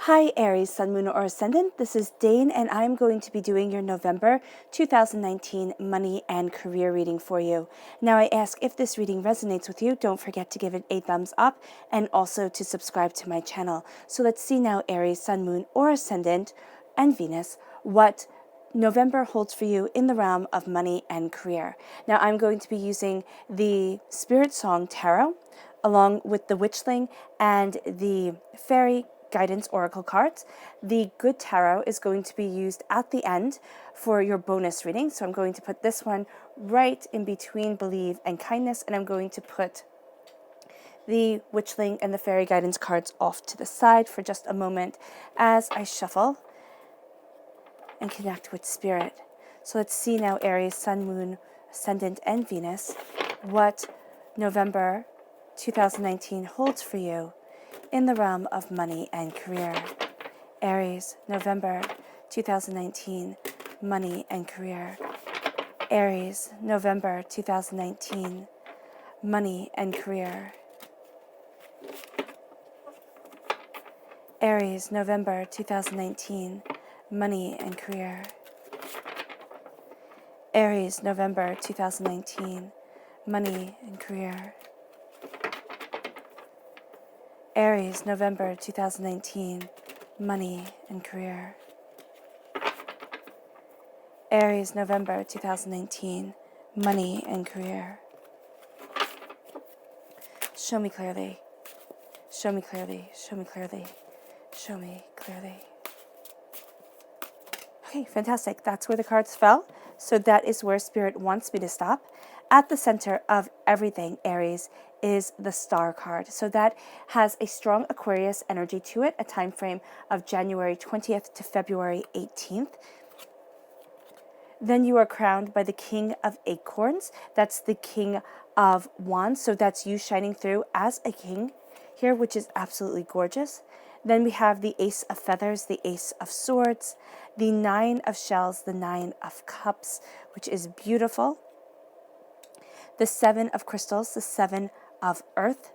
Hi Aries, Sun, Moon, or Ascendant. This is Dane, and I'm going to be doing your November 2019 money and career reading for you. Now, I ask if this reading resonates with you, don't forget to give it a thumbs up and also to subscribe to my channel. So let's see now, Aries, Sun, Moon, or Ascendant, and Venus, what November holds for you in the realm of money and career. Now, I'm going to be using the Spirit Song Tarot along with the Witchling and the Fairy Guidance Oracle cards. The Good Tarot is going to be used at the end for your bonus reading. So I'm going to put this one right in between Believe and Kindness, and I'm going to put the Witchling and the Fairy Guidance cards off to the side for just a moment as I shuffle and connect with Spirit. So let's see now, Aries, Sun, Moon, Ascendant, and Venus, what November 2019 holds for you in the realm of money and career. Aries, November 2019, money and career. Aries, November 2019, money and career. Aries, November 2019, money and career. Aries, November 2019, money and career. Aries, November 2019, money and career. Aries, November 2019, money and career. Show me clearly. Show me clearly. Show me clearly. Show me clearly. Okay, fantastic. That's where the cards fell. So that is where Spirit wants me to stop. At the center of everything, Aries, is the Star card. So that has a strong Aquarius energy to it, a time frame of January 20th to February 18th. Then you are crowned by the King of Acorns. That's the King of Wands. So that's you shining through as a king here, which is absolutely gorgeous. Then we have the Ace of Feathers, the Ace of Swords, the Nine of Shells, the Nine of Cups, which is beautiful. The Seven of Crystals, the Seven of Earth.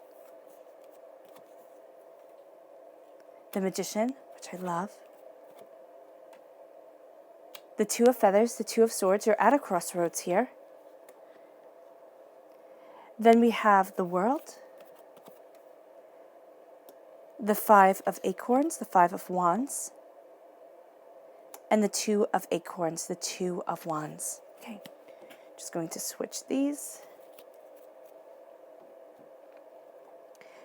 The Magician, which I love. The Two of Feathers, the Two of Swords. You're at a crossroads here. Then we have the World. The Five of Acorns, the Five of Wands. And the Two of Acorns, the Two of Wands. Okay, just going to switch these.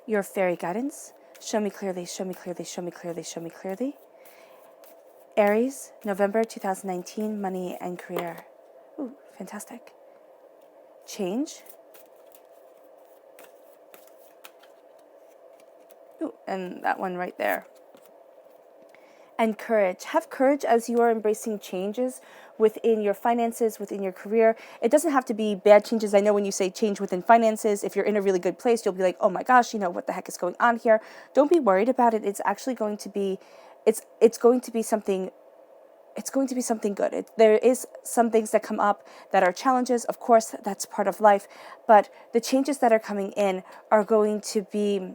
Your fairy guidance. Show me clearly, show me clearly, show me clearly, show me clearly. Aries, November 2019, money and career. Ooh, fantastic. Change. Ooh, and that one right there. And courage. Have courage as you are embracing changes within your finances, within your career. It doesn't have to be bad changes. I know when you say change within finances, if you're in a really good place, you'll be like, oh my gosh, what the heck is going on here? Don't be worried about it. It's actually going to be, it's going to be something good. There is some things that come up that are challenges. Of course, that's part of life. But the changes that are coming in are going to be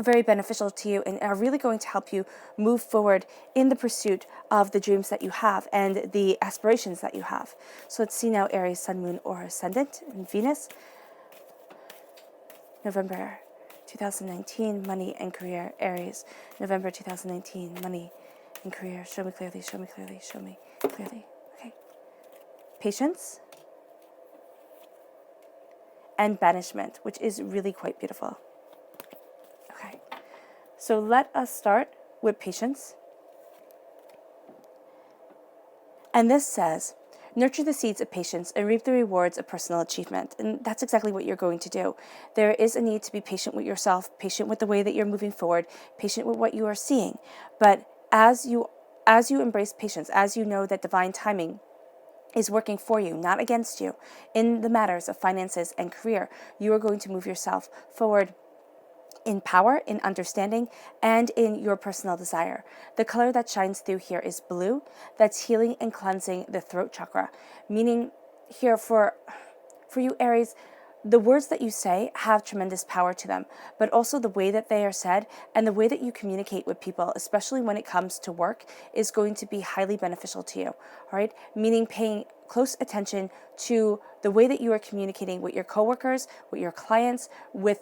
very beneficial to you and are really going to help you move forward in the pursuit of the dreams that you have and the aspirations that you have. So let's see now, Aries, Sun, Moon, or Ascendant, and Venus. November 2019, money and career. Aries, November 2019, money and career. Show me clearly, show me clearly, show me clearly. Okay. Patience and banishment, which is really quite beautiful. Okay, so let us start with patience. And this says, nurture the seeds of patience and reap the rewards of personal achievement. And that's exactly what you're going to do. There is a need to be patient with yourself, patient with the way that you're moving forward, patient with what you are seeing. But as you embrace patience, as you know that divine timing is working for you, not against you, in the matters of finances and career, you are going to move yourself forward in power, in understanding, and in your personal desire. The color that shines through here is blue. That's healing and cleansing the throat chakra. Meaning here for you, Aries, the words that you say have tremendous power to them, but also the way that they are said and the way that you communicate with people, especially when it comes to work, is going to be highly beneficial to you, all right? Meaning paying close attention to the way that you are communicating with your coworkers, with your clients, with,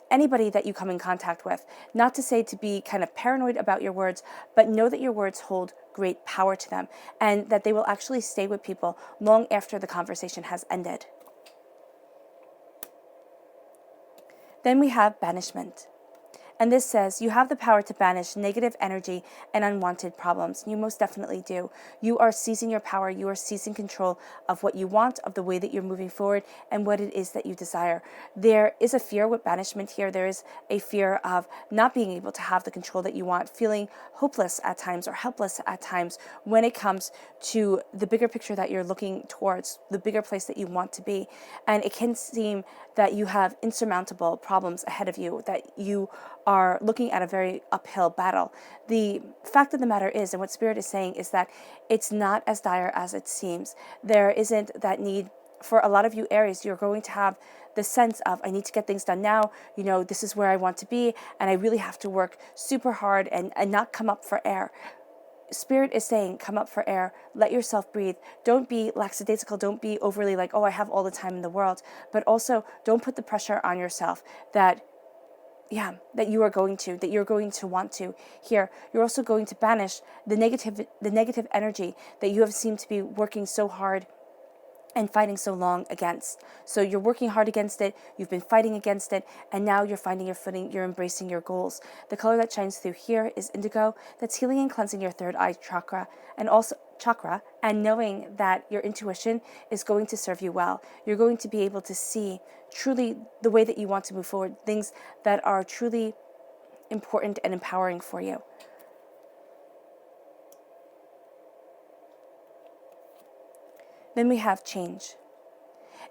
anybody that you come in contact with. Not to say to be kind of paranoid about your words, but know that your words hold great power to them and that they will actually stay with people long after the conversation has ended. Then we have banishment. And this says you have the power to banish negative energy and unwanted problems. You most definitely do. You are seizing your power. You are seizing control of what you want, of the way that you're moving forward, and what it is that you desire. There is a fear with banishment here. There is a fear of not being able to have the control that you want, feeling hopeless at times or helpless at times when it comes to the bigger picture that you're looking towards, the bigger place that you want to be. And it can seem that you have insurmountable problems ahead of you, that you are looking at a very uphill battle. The fact of the matter is, and what Spirit is saying, is that it's not as dire as it seems. There isn't that need. For a lot of you Aries, you're going to have the sense of, I need to get things done now, this is where I want to be, and I really have to work super hard and not come up for air. Spirit is saying, come up for air, let yourself breathe. Don't be lackadaisical, don't be overly like, oh, I have all the time in the world, but also don't put the pressure on yourself that you're going to want to. Here, you're also going to banish the negative energy that you have seemed to be working so hard and fighting so long against. So you're working hard against it, you've been fighting against it, and now you're finding your footing, you're embracing your goals. The color that shines through here is indigo. That's healing and cleansing your third eye chakra, and knowing that your intuition is going to serve you well. You're going to be able to see truly the way that you want to move forward, things that are truly important and empowering for you. Then we have change.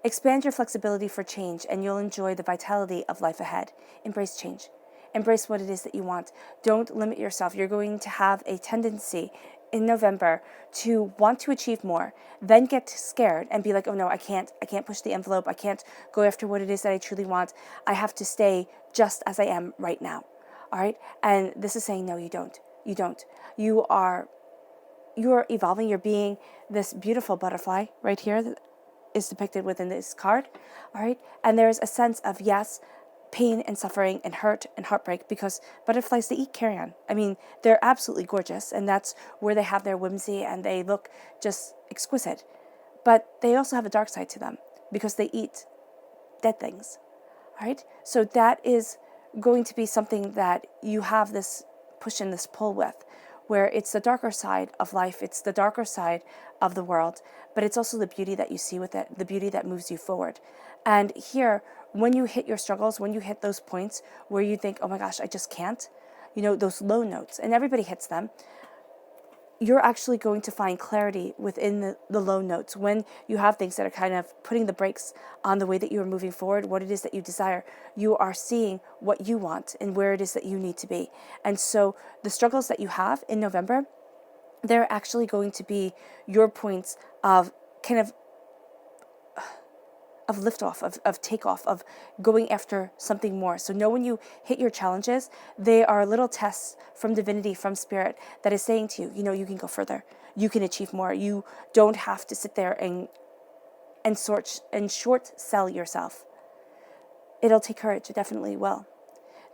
Expand your flexibility for change and you'll enjoy the vitality of life ahead. Embrace change. Embrace what it is that you want. Don't limit yourself. You're going to have a tendency in November to want to achieve more, then get scared and be like, oh no, I can't push the envelope. I can't go after what it is that I truly want. I have to stay just as I am right now. All right. And this is saying, no, you don't. You are evolving. You're being this beautiful butterfly right here that is depicted within this card. All right. And there's a sense of, yes, pain and suffering and hurt and heartbreak, because butterflies, they eat carrion. I mean, they're absolutely gorgeous, and that's where they have their whimsy and they look just exquisite. But they also have a dark side to them because they eat dead things. All right. So that is going to be something that you have this push and this pull with, where it's the darker side of life, it's the darker side of the world, but it's also the beauty that you see with it, the beauty that moves you forward. And here, when you hit your struggles, when you hit those points where you think, oh my gosh, I just can't, those low notes, and everybody hits them, you're actually going to find clarity within the low notes when you have things that are kind of putting the brakes on the way that you are moving forward, what it is that you desire. You are seeing what you want and where it is that you need to be. And so the struggles that you have in November, they're actually going to be your points of kind of liftoff, of takeoff, of going after something more. So know when you hit your challenges, they are little tests from divinity, from Spirit, that is saying to you, you can go further. You can achieve more. You don't have to sit there and short sell yourself. It'll take courage. It definitely will.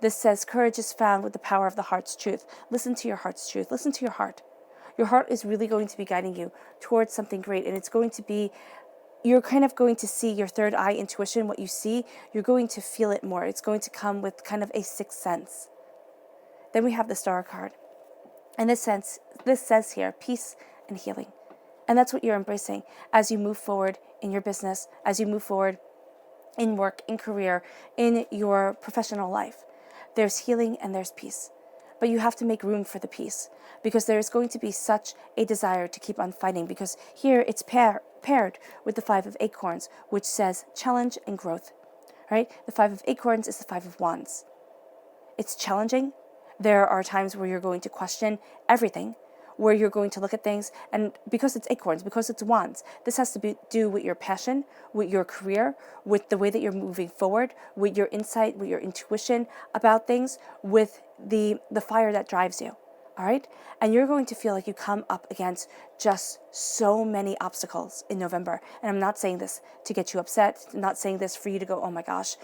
This says courage is found with the power of the heart's truth. Listen to your heart's truth. Listen to your heart. Your heart is really going to be guiding you towards something great, and it's going to be, you're kind of going to see your third eye intuition, what you see, you're going to feel it more. It's going to come with kind of a sixth sense. Then we have the Star card. And this says here, peace and healing. And that's what you're embracing as you move forward in your business, as you move forward in work, in career, in your professional life. There's healing and there's peace. But you have to make room for the peace, because there is going to be such a desire to keep on fighting, because here it's paired with the Five of Acorns, which says challenge and growth, right? The Five of Acorns is the Five of Wands. It's challenging. There are times where you're going to question everything, where you're going to look at things, and because it's acorns, because it's wands, this has to do with your passion, with your career, with the way that you're moving forward, with your insight, with your intuition about things, with the fire that drives you. All right? And you're going to feel like you come up against just so many obstacles in November. And I'm not saying this to get you upset. I'm not saying this for you to go, oh my gosh,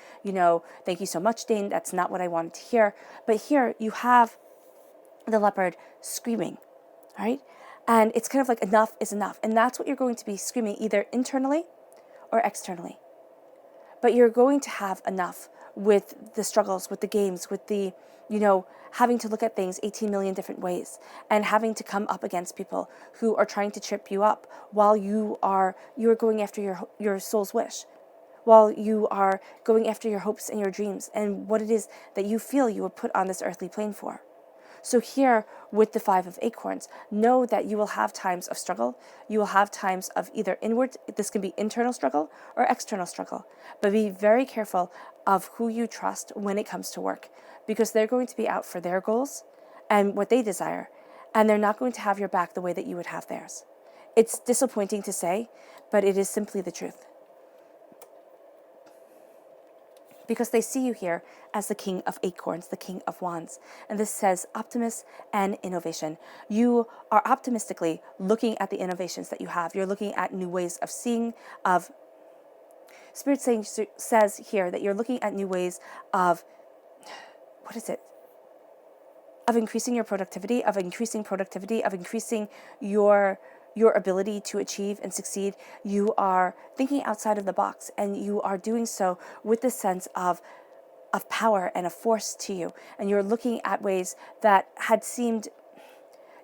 thank you so much, Dane. That's not what I wanted to hear. But here you have the leopard screaming, all right? And it's kind of like enough is enough. And that's what you're going to be screaming, either internally or externally. But you're going to have enough with the struggles, with the games, with the, having to look at things 18 million different ways, and having to come up against people who are trying to trip you up while you are going after your soul's wish, while you are going after your hopes and your dreams and what it is that you feel you were put on this earthly plane for. So here with the 5 of acorns, know that you will have times of struggle. You will have times of either inward, this can be internal struggle or external struggle. But be very careful of who you trust when it comes to work, because they're going to be out for their goals and what they desire, and they're not going to have your back the way that you would have theirs. It's disappointing to say, but it is simply the truth. Because they see you here as the king of acorns, the king of wands. And this says optimism and innovation. You are optimistically looking at the innovations that you have. You're looking at new ways of seeing, of Spirit says here that you're looking at new ways of, of increasing your productivity, of increasing your ability to achieve and succeed. You are thinking outside of the box, and you are doing so with this sense of power and a force to you. And you're looking at ways that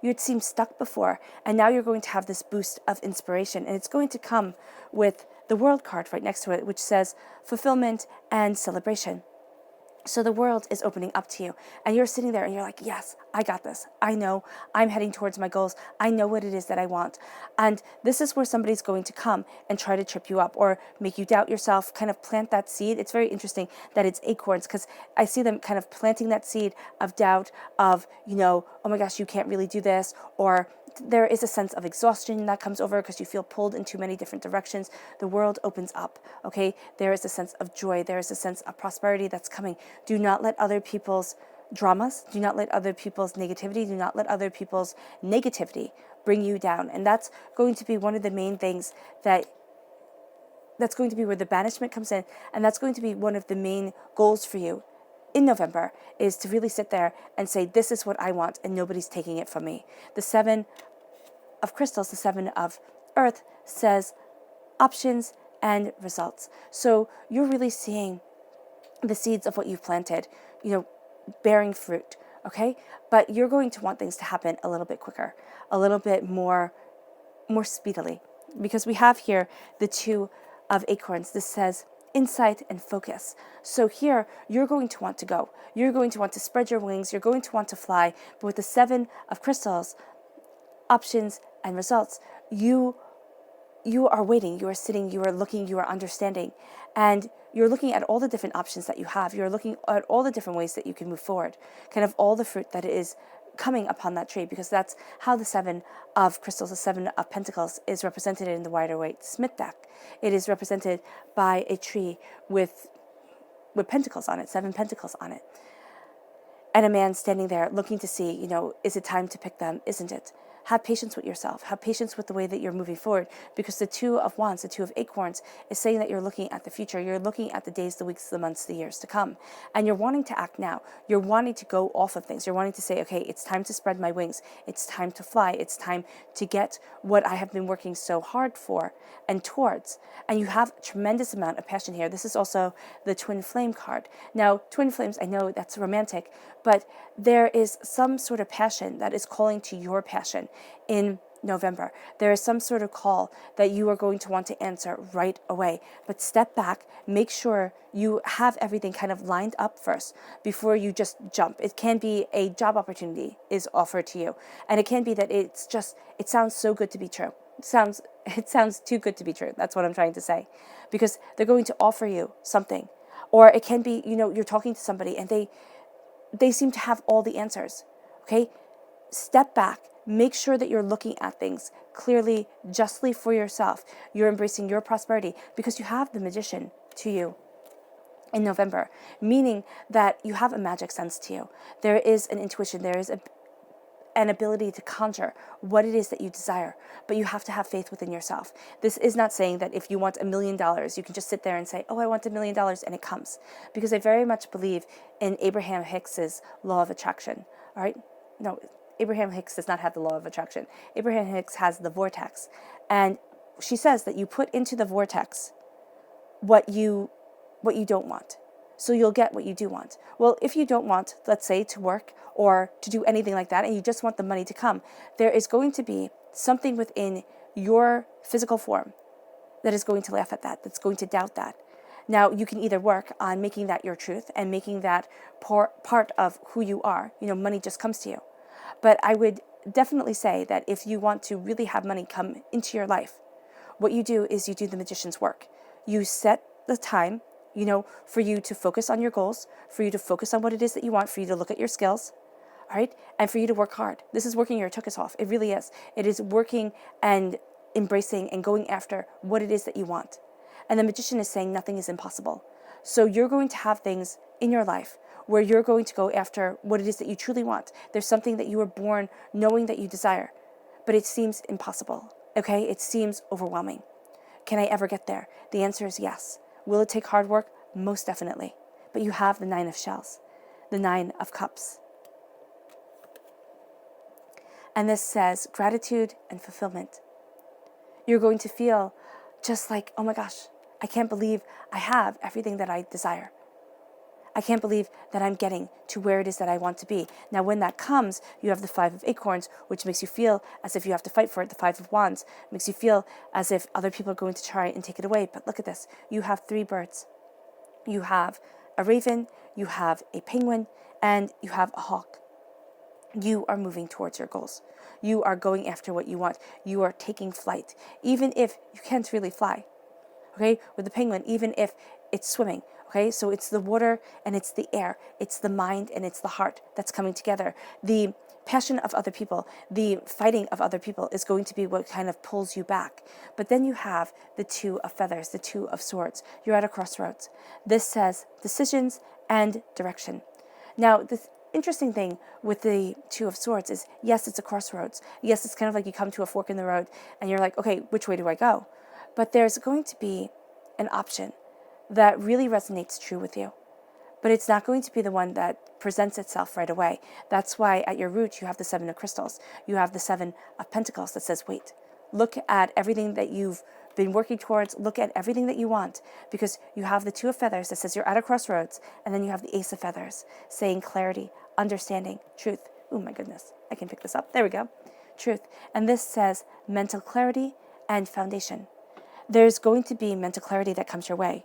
you'd seemed stuck before, and now you're going to have this boost of inspiration, and it's going to come with the World card right next to it, which says fulfillment and celebration. So the world is opening up to you, and you're sitting there and you're like, yes, I got this. I know I'm heading towards my goals. I know what it is that I want. And this is where somebody's going to come and try to trip you up or make you doubt yourself, kind of plant that seed. It's very interesting that it's acorns, because I see them kind of planting that seed of doubt of, oh my gosh, you can't really do this, or there is a sense of exhaustion that comes over because you feel pulled in too many different directions. The world opens up, okay? There is a sense of joy. There is a sense of prosperity that's coming. Do not let other people's dramas, do not let other people's negativity, do not let other people's negativity bring you down. And that's going to be one of the main things that's going to be where the banishment comes in. And that's going to be one of the main goals for you in November, is to really sit there and say, this is what I want, and nobody's taking it from me. The 7 of crystals, the 7 of earth, says options and results. So you're really seeing the seeds of what you've planted, bearing fruit, okay? But you're going to want things to happen a little bit quicker, a little bit more speedily, because we have here the 2 of acorns. This says insight and focus. So here, you're going to want to go. You're going to want to spread your wings. You're going to want to fly. But with the 7 of crystals, options and results, you are waiting, you are sitting, you are looking, you are understanding. And you're looking at all the different options that you have. You're looking at all the different ways that you can move forward, kind of all the fruit that is coming upon that tree, because that's how the 7 of crystals, the 7 of pentacles, is represented in the Rider-Waite Smith deck. It is represented by a tree with pentacles on it, 7 pentacles on it. And a man standing there looking to see, is it time to pick them? Isn't it? Have patience with yourself. Have patience with the way that you're moving forward, because the 2 of wands, the 2 of acorns, is saying that you're looking at the future. You're looking at the days, the weeks, the months, the years to come. And you're wanting to act now. You're wanting to go off of things. You're wanting to say, okay, it's time to spread my wings. It's time to fly. It's time to get what I have been working so hard for and towards. And you have a tremendous amount of passion here. This is also the twin flame card. Now, twin flames, I know that's romantic, but there is some sort of passion that is calling to your passion in November. There is some sort of call that you are going to want to answer right away. But step back, make sure you have everything kind of lined up first before you just jump. It can be a job opportunity is offered to you, and it can be that it sounds so good to be true. It sounds too good to be true. That's what I'm trying to say, because they're going to offer you something. Or it can be, you're talking to somebody and they seem to have all the answers. Okay? Step back, Make sure that you're looking at things clearly, justly for yourself. You're embracing your prosperity because you have the magician to you in November, meaning that you have a magic sense to you. There is an intuition, there is an ability to conjure what it is that you desire, but you have to have faith within yourself. This is not saying that if you want $1 million, you can just sit there and say, oh, I want $1 million, and it comes. Because I very much believe in Abraham Hicks's law of attraction, all right? No, Abraham Hicks does not have the law of attraction. Abraham Hicks has the vortex. And she says that you put into the vortex what you don't want. So you'll get what you do want. Well, if you don't want, let's say, to work or to do anything like that, and you just want the money to come, there is going to be something within your physical form that is going to laugh at that, that's going to doubt that. Now, you can either work on making that your truth and making that part of who you are. Money just comes to you. But I would definitely say that if you want to really have money come into your life, what you do is you do the magician's work. You set the time, for you to focus on your goals, for you to focus on what it is that you want, for you to look at your skills, all right? And for you to work hard. This is working your tuchus off. It really is. It is working and embracing and going after what it is that you want. And the magician is saying nothing is impossible. So you're going to have things in your life where you're going to go after what it is that you truly want. There's something that you were born knowing that you desire, but it seems impossible, okay? It seems overwhelming. Can I ever get there? The answer is yes. Will it take hard work? Most definitely. But you have the 9 of shells, the 9 of cups. And this says gratitude and fulfillment. You're going to feel just like, oh my gosh, I can't believe I have everything that I desire. I can't believe that I'm getting to where it is that I want to be. Now, when that comes, you have the 5 of acorns, which makes you feel as if you have to fight for it. The 5 of wands makes you feel as if other people are going to try and take it away. But look at this. You have 3 birds. You have a raven, you have a penguin, and you have a hawk. You are moving towards your goals. You are going after what you want. You are taking flight, even if you can't really fly. Okay, with the penguin, even if it's swimming. Okay, so it's the water and it's the air, it's the mind and it's the heart that's coming together. The passion of other people, the fighting of other people is going to be what kind of pulls you back. But then you have the 2 of feathers, the 2 of swords. You're at a crossroads. This says decisions and direction. Now, the interesting thing with the 2 of swords is, yes, it's a crossroads. Yes, it's kind of like you come to a fork in the road and you're like, okay, which way do I go? But there's going to be an option that really resonates true with you. But it's not going to be the one that presents itself right away. That's why at your root you have the 7 of crystals. You have the 7 of pentacles that says, wait, look at everything that you've been working towards. Look at everything that you want, because you have the 2 of feathers that says you're at a crossroads, and then you have the Ace of feathers saying clarity, understanding, truth. Oh my goodness, I can pick this up. There we go. Truth. And this says mental clarity and foundation. There's going to be mental clarity that comes your way.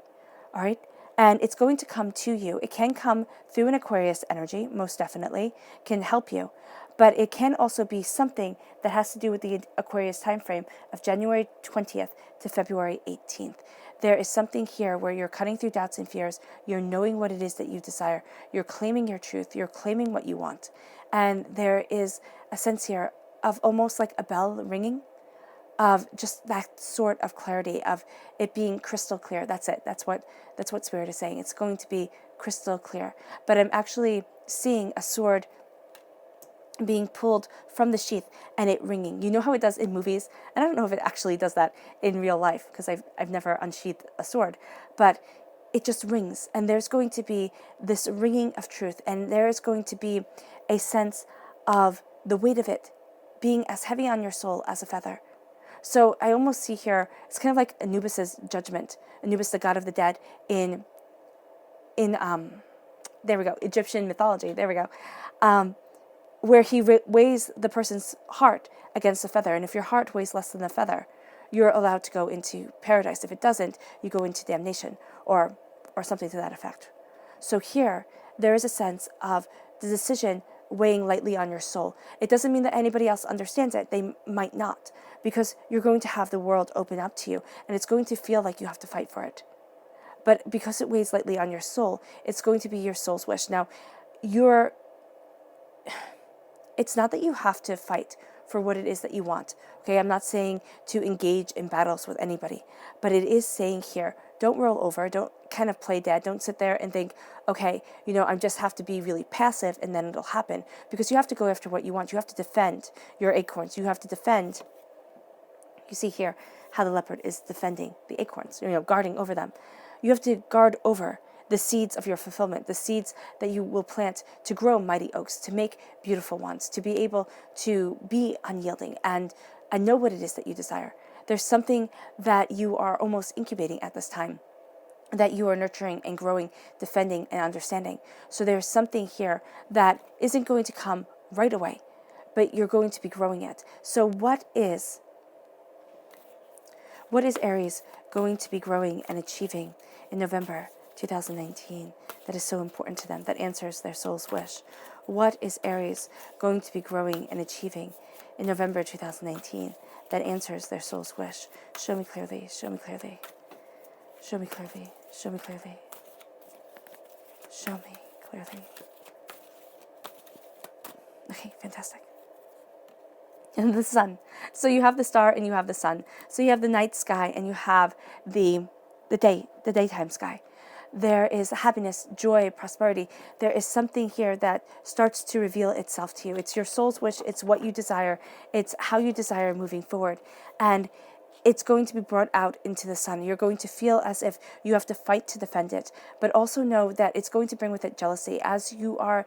All right? And it's going to come to you. It can come through an Aquarius energy, most definitely, can help you. But it can also be something that has to do with the Aquarius time frame of January 20th to February 18th. There is something here where you're cutting through doubts and fears. You're knowing what it is that you desire. You're claiming your truth. You're claiming what you want. And there is a sense here of almost like a bell ringing, of just that sort of clarity, of it being crystal clear. That's it. That's what Spirit is saying. It's going to be crystal clear. But I'm actually seeing a sword being pulled from the sheath and it ringing. You know how it does in movies? And I don't know if it actually does that in real life, because I've never unsheathed a sword. But it just rings. And there's going to be this ringing of truth. And there's going to be a sense of the weight of it being as heavy on your soul as a feather. So I almost see here, it's kind of like Anubis's judgment. Anubis, the god of the dead, in there we go, Egyptian mythology, there we go, where he weighs the person's heart against the feather. And if your heart weighs less than the feather, you're allowed to go into paradise. If it doesn't, you go into damnation or something to that effect. So here, there is a sense of the decision weighing lightly on your soul. It doesn't mean that anybody else understands it. They might not, because you're going to have the world open up to you, and it's going to feel like you have to fight for it. But because it weighs lightly on your soul, it's going to be your soul's wish. Now, it's not that you have to fight for what it is that you want. Okay, I'm not saying to engage in battles with anybody, but it is saying here, don't roll over, don't kind of play dead, don't sit there and think, okay, I just have to be really passive and then it'll happen, because you have to go after what you want. You have to defend your acorns. You have to defend. You see here how the leopard is defending the acorns, guarding over them. You have to guard over the seeds of your fulfillment, the seeds that you will plant to grow mighty oaks, to make beautiful ones, to be able to be unyielding and know what it is that you desire. There's something that you are almost incubating at this time, that you are nurturing and growing, defending and understanding. So there's something here that isn't going to come right away, but you're going to be growing it. So what is Aries going to be growing and achieving in November 2019 that is so important to them, that answers their soul's wish? What is Aries going to be growing and achieving in November 2019 that answers their soul's wish? Show me clearly, show me clearly. Show me clearly, show me clearly. Show me clearly. Okay, fantastic. And the sun. So you have the star and you have the sun. So you have the night sky and you have the daytime sky. There is happiness, joy, prosperity. There is something here that starts to reveal itself to you. It's your soul's wish. It's what you desire. It's how you desire moving forward. And it's going to be brought out into the sun. You're going to feel as if you have to fight to defend it, but also know that it's going to bring with it jealousy as you are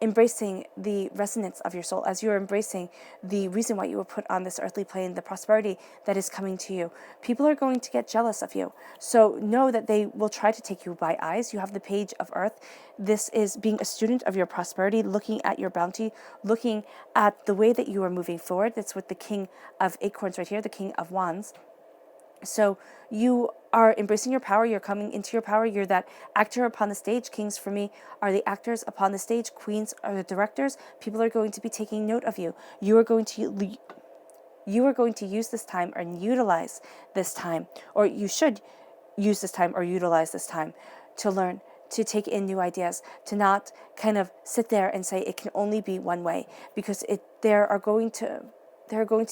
embracing the resonance of your soul, as you're embracing the reason why you were put on this earthly plane, the prosperity that is coming to you. People are going to get jealous of you. So know that they will try to take you by eyes. You have the page of earth. This is being a student of your prosperity, looking at your bounty, looking at the way that you are moving forward. That's with the king of acorns right here, the king of wands. So you are embracing your power. You're coming into your power. You're that actor upon the stage. Kings for me are the actors upon the stage. Queens are the directors. People are going to be taking note of you. You are going to use this time and utilize this time, or you should use this time or utilize this time to learn, to take in new ideas, to not kind of sit there and say it can only be one way, because there are going to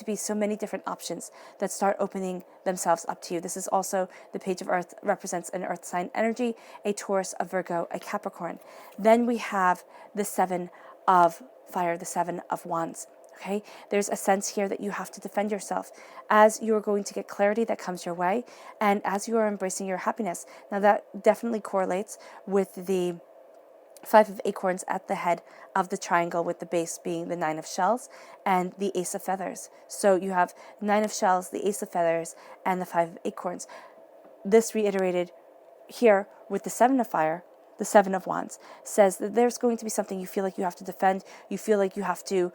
be so many different options that start opening themselves up to you. This is also the page of earth, represents an earth sign energy, a Taurus, a Virgo, a Capricorn. Then we have the seven of fire, the seven of wands. Okay, there's a sense here that you have to defend yourself as you are going to get clarity that comes your way, and as you are embracing your happiness. Now that definitely correlates with the Five of acorns at the head of the triangle, with the base being the nine of shells and the ace of feathers. So you have nine of shells, the ace of feathers, and the five of acorns. This reiterated here with the seven of fire, the seven of wands, says that there's going to be something you feel like you have to defend. You feel like you have to,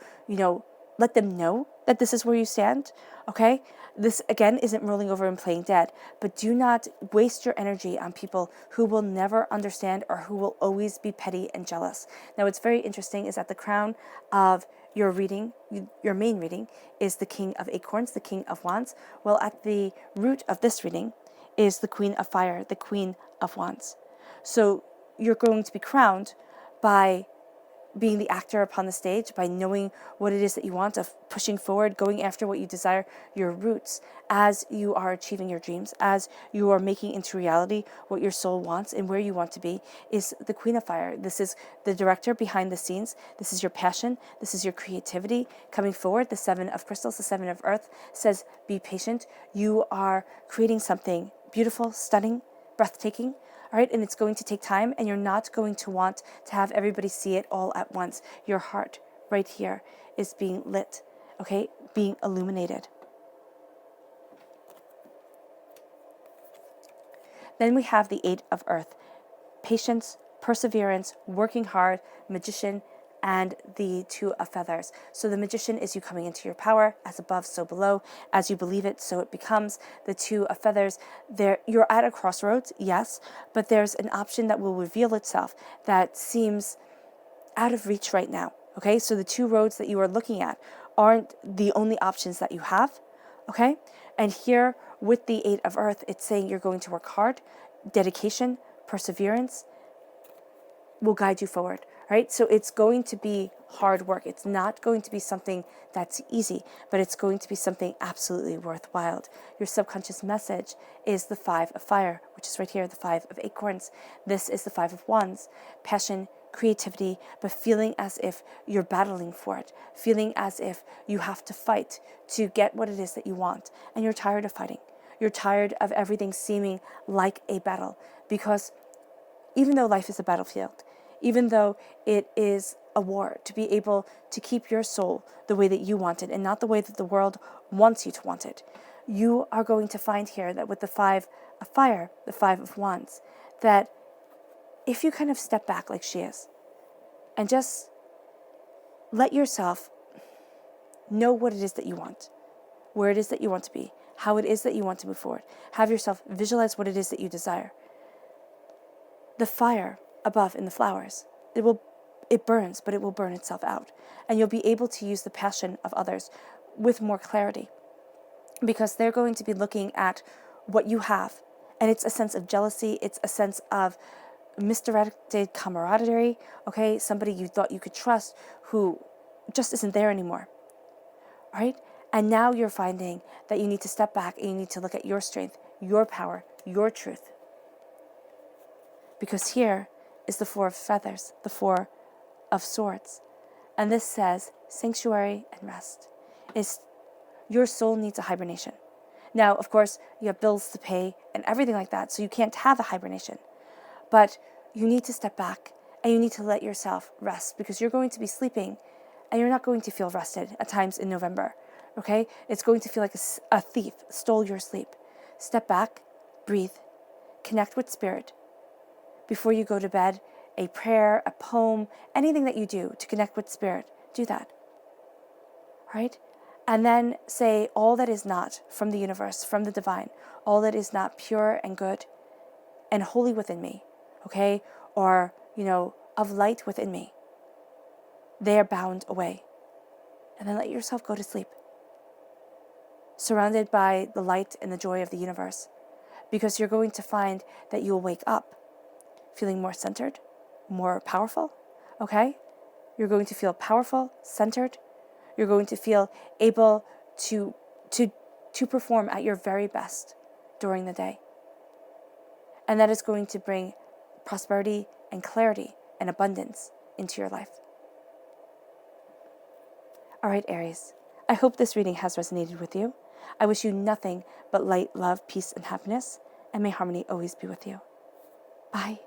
let them know that this is where you stand. Okay? This, again, isn't rolling over and playing dead, but do not waste your energy on people who will never understand or who will always be petty and jealous. Now, what's very interesting is that the crown of your reading, your main reading, is the king of acorns, the king of wands. Well, at the root of this reading is the queen of fire, the queen of wands. So you're going to be crowned by being the actor upon the stage, by knowing what it is that you want, of pushing forward, going after what you desire, your roots, as you are achieving your dreams, as you are making into reality what your soul wants and where you want to be, is the Queen of Fire. This is the director behind the scenes. This is your passion. This is your creativity coming forward. The Seven of Crystals, the Seven of Earth says, be patient. You are creating something beautiful, stunning, breathtaking. All right, and it's going to take time, and you're not going to want to have everybody see it all at once. Your heart right here is being lit, okay, being illuminated. Then we have the Eight of Earth. Patience, perseverance, working hard, magician, and the Two of Feathers. So the magician is you coming into your power, as above, so below. As you believe it, so it becomes. The Two of Feathers, you're at a crossroads, yes, but there's an option that will reveal itself that seems out of reach right now. Okay, so the two roads that you are looking at aren't the only options that you have. Okay, and here with the Eight of Earth, it's saying you're going to work hard. Dedication, perseverance will guide you forward. right? So it's going to be hard work. It's not going to be something that's easy, but it's going to be something absolutely worthwhile. Your subconscious message is the 5 of fire, which is right here, the 5 of acorns. This is the 5 of wands, passion, creativity, but feeling as if you're battling for it, feeling as if you have to fight to get what it is that you want. And you're tired of fighting. You're tired of everything seeming like a battle, because even though life is a battlefield, even though it is a war, to be able to keep your soul the way that you want it and not the way that the world wants you to want it, you are going to find here that with the 5 of fire, the 5 of wands, that if you kind of step back like she is and just let yourself know what it is that you want, where it is that you want to be, how it is that you want to move forward, have yourself visualize what it is that you desire. The fire above in the flowers, it burns, but it will burn itself out. And you'll be able to use the passion of others with more clarity, because they're going to be looking at what you have. And it's a sense of jealousy. It's a sense of misdirected camaraderie. Okay, somebody you thought you could trust who just isn't there anymore. Right? And now you're finding that you need to step back and you need to look at your strength, your power, your truth. Because here is the 4 of feathers, the 4 of swords. And this says sanctuary and rest. Your soul needs a hibernation. Now, of course, you have bills to pay and everything like that, so you can't have a hibernation. But you need to step back and you need to let yourself rest, because you're going to be sleeping and you're not going to feel rested at times in November. Okay? It's going to feel like a thief stole your sleep. Step back, breathe, connect with spirit. Before you go to bed, a prayer, a poem, anything that you do to connect with spirit, do that. Right? And then say, all that is not from the universe, from the divine, all that is not pure and good and holy within me, okay? Or, of light within me, they are bound away. And then let yourself go to sleep, surrounded by the light and the joy of the universe, because you're going to find that you'll wake up feeling more centered, more powerful, okay? You're going to feel powerful, centered. You're going to feel able to perform at your very best during the day. And that is going to bring prosperity and clarity and abundance into your life. All right, Aries, I hope this reading has resonated with you. I wish you nothing but light, love, peace, and happiness, and may harmony always be with you. Bye.